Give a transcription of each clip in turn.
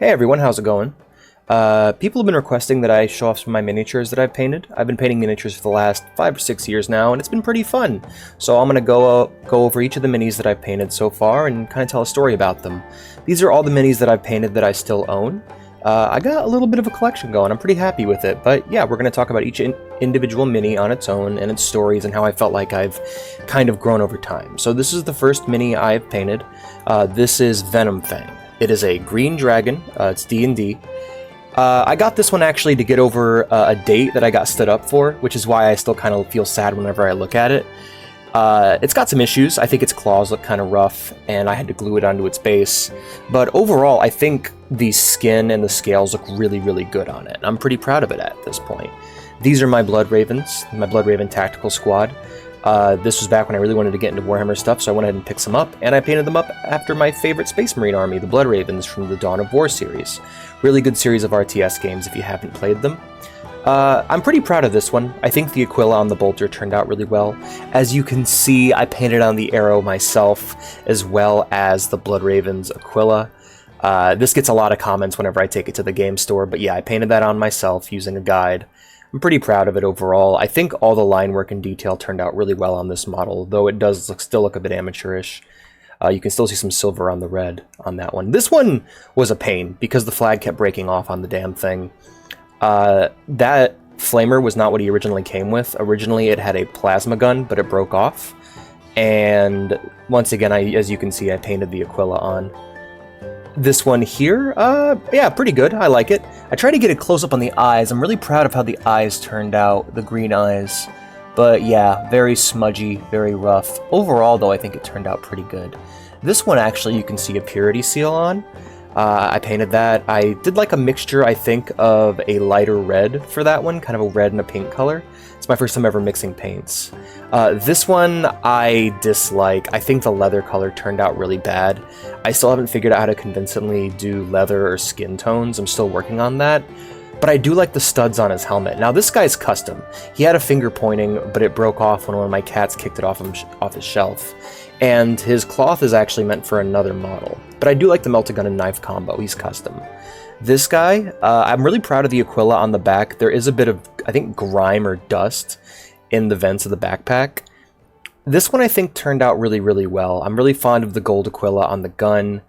Hey everyone, how's it going? People have been requesting that I show off some of my miniatures that I've painted. I've been painting miniatures for the last 5 or 6 years now, and it's been pretty fun. So I'm going to go over each of the minis that I've painted so far and kind of tell a story about them. These are all the minis that I've painted that I still own. I got a little bit of a collection going. I'm pretty happy with it, but yeah, we're going to talk about each individual mini on its own and its stories and how I felt like I've kind of grown over time. So this is the first mini I've painted. This is Venom Fang. It is a green dragon. It's D&D. I got this one actually to get over a date that I got stood up for, which is why I still kind of feel sad whenever I look at it. It's got some issues. I think its claws look kind of rough, and I had to glue it onto its base. But overall, I think the skin and the scales look really, really good on it. I'm pretty proud of it at this point. These are my Blood Ravens, my Blood Raven Tactical Squad. This was back when I really wanted to get into Warhammer stuff, so I went ahead and picked some up, and I painted them up after my favorite Space Marine army, the Blood Ravens from the Dawn of War series. Really good series of RTS games if you haven't played them. I'm pretty proud of this one. I think the Aquila on the bolter turned out really well. As you can see, I painted on the arrow myself, as well as the Blood Ravens Aquila. This gets a lot of comments whenever I take it to the game store, but yeah, I painted that on myself using a guide. I'm pretty proud of it overall. I think all the line work and detail turned out really well on this model, though it does still look a bit amateurish. You can still see some silver on the red on that one. This one was a pain because the flag kept breaking off on the damn thing. That flamer was not what he originally came with. Originally it had a plasma gun, but it broke off. And once again, as you can see, I painted the Aquila on. This one here, yeah, pretty good. I like it. I tried to get a close-up on the eyes. I'm really proud of how the eyes turned out, the green eyes. But yeah, very smudgy, very rough. Overall, though, I think it turned out pretty good. This one, actually, you can see a purity seal on. I painted that. I did like a mixture, I think, of a lighter red for that one, kind of a red and a pink color. It's my first time ever mixing paints. This one I dislike. I think the leather color turned out really bad. I still haven't figured out how to convincingly do leather or skin tones. I'm still working on that. But I do like the studs on his helmet. Now, this guy's custom. He had a finger pointing, but it broke off when one of my cats kicked it off his shelf. And his cloth is actually meant for another model. But I do like the melted gun and knife combo. He's custom. This guy, I'm really proud of the Aquila on the back. There is a bit of, I think, grime or dust in the vents of the backpack. This one, I think, turned out really, really well. I'm really fond of the gold Aquila on the gun.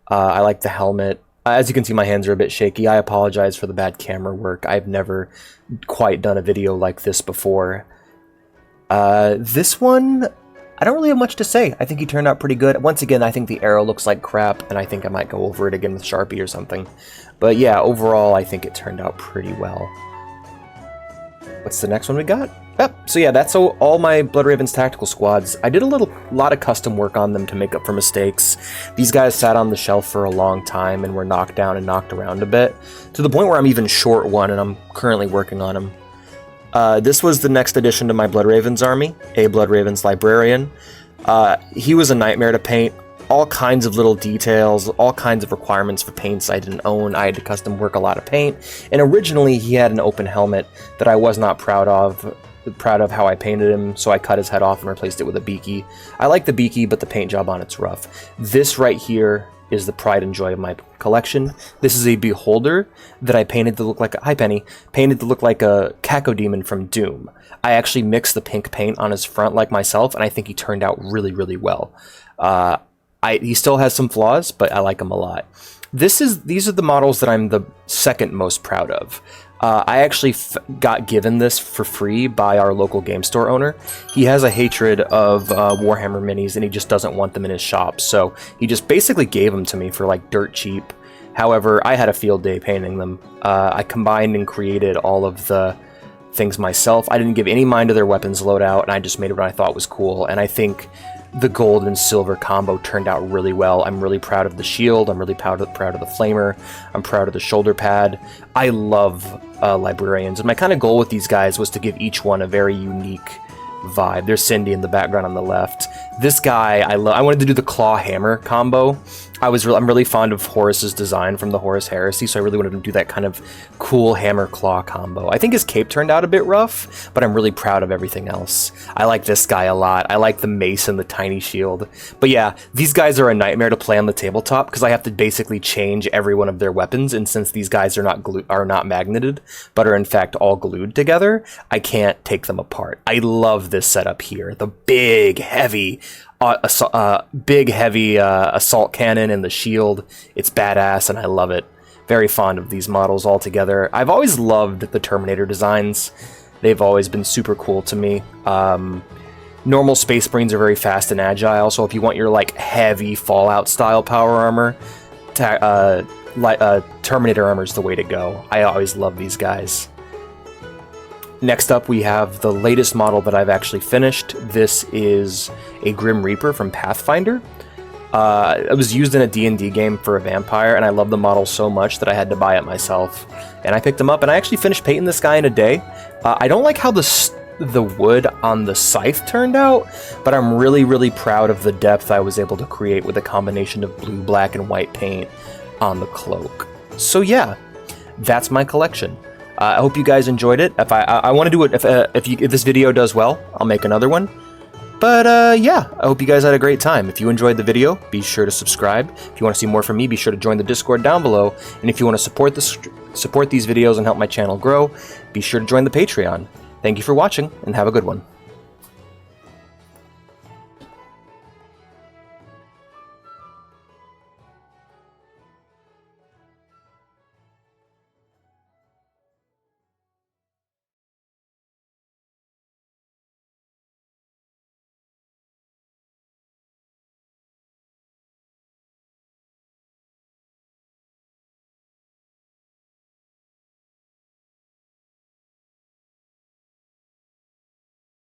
I like the helmet. As you can see, my hands are a bit shaky. I apologize for the bad camera work. I've never quite done a video like this before. This one, I don't really have much to say. I think he turned out pretty good. Once again, I think the arrow looks like crap, and I think I might go over it again with Sharpie or something. But yeah, overall, I think it turned out pretty well. What's the next one we got? Yep, so yeah, that's all my Blood Ravens tactical squads. I did a lot of custom work on them to make up for mistakes. These guys sat on the shelf for a long time and were knocked down and knocked around a bit, to the point where I'm even short one, and I'm currently working on them. This was the next addition to my Blood Ravens army, a Blood Ravens librarian. He was a nightmare to paint. All kinds of little details, all kinds of requirements for paints I didn't own. I had to custom work a lot of paint. And originally he had an open helmet that I was not proud of how I painted him, so I cut his head off and replaced it with a beaky. I like the beaky, but the paint job on it's rough. This right here is the pride and joy of my collection. This is a beholder that I painted to look like a, hi Penny, painted to look like a cacodemon from Doom. I actually mixed the pink paint on his front like myself, and I think he turned out really, really well. He still has some flaws, but I like him a lot. These are the models that I'm the second most proud of. I actually got given this for free by our local game store owner. He has a hatred of Warhammer minis, and he just doesn't want them in his shop, so he just basically gave them to me for like dirt cheap. However, I had a field day painting them. I combined and created all of the things myself. I didn't give any mind to their weapons loadout, and I just made what I thought was cool, and I think the gold and silver combo turned out really well. I'm really proud of the shield. I'm really proud of the flamer. I'm proud of the shoulder pad. I love librarians, and my kind of goal with these guys was to give each one a very unique vibe. There's Cindy in the background on the left. This guy, I wanted to do the claw hammer combo. I'm really fond of Horus's design from the Horus Heresy, so I really wanted to do that kind of cool hammer claw combo. I think his cape turned out a bit rough, but I'm really proud of everything else. I like this guy a lot. I like the mace and the tiny shield. But yeah, these guys are a nightmare to play on the tabletop because I have to basically change every one of their weapons, and since these guys are not magneted, but are in fact all glued together, I can't take them apart. I love this setup here. The big, heavy assault cannon and the shield. It's badass and I love it. Very fond of these models altogether. I've always loved the Terminator designs. They've always been super cool to me. Normal Space Marines are very fast and agile, so if you want your like heavy Fallout style power armor, Terminator armor is the way to go. I always love these guys. Next up, we have the latest model that I've actually finished. This is a Grim Reaper from Pathfinder. It was used in a D&D game for a vampire, and I love the model so much that I had to buy it myself. And I picked him up, and I actually finished painting this guy in a day. I don't like how the wood on the scythe turned out, but I'm really, really proud of the depth I was able to create with a combination of blue, black, and white paint on the cloak. So yeah, that's my collection. I hope you guys enjoyed it. If I want to do it, if this video does well, I'll make another one. But yeah, I hope you guys had a great time. If you enjoyed the video, be sure to subscribe. If you want to see more from me, be sure to join the Discord down below. And if you want to support these videos and help my channel grow, be sure to join the Patreon. Thank you for watching, and have a good one.